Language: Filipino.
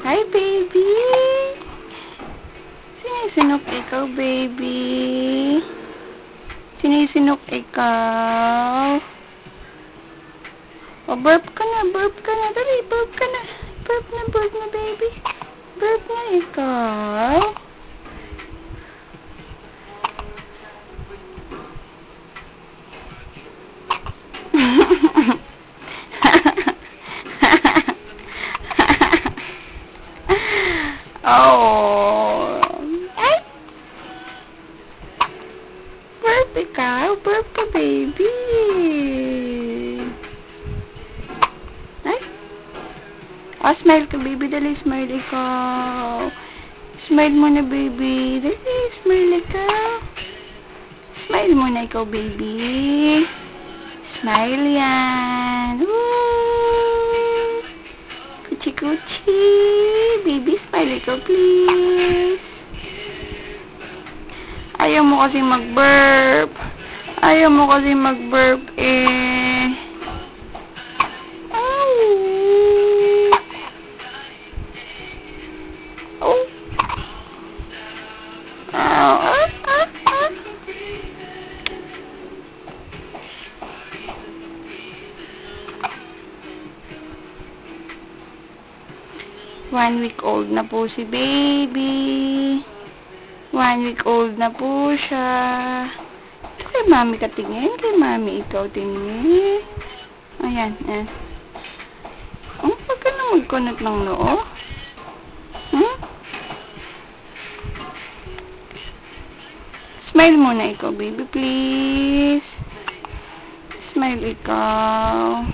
Hi, baby! Sinisinok ikaw, baby? Sinisinok ikaw? O, burp ka na, dali, burp ka na. Burp na, baby. Burp na ikaw. Oh. Ay. Burp ikaw. Burp ka, baby. Ay. Oh, smile ka, baby. Dali, smile ikaw. Smile mo na, baby. Dali, smile ikaw. Smile mo na ikaw, baby. Smile yan. Woo! Kuchi-kuchi. Baby, smile ikaw, please. Ayaw mo kasi mag-burp. Ayaw mo kasi mag-burp, eh. Oh. Oh. Oh. 1 week old na po si baby. 1 week old na po siya. Kay mami ka tingin. Kay mami ikaw tingin. Ayan, ayan. Oh, wag ka na magkunot ng noo. Hmm? Smile muna ikaw, baby, please. Smile ikaw.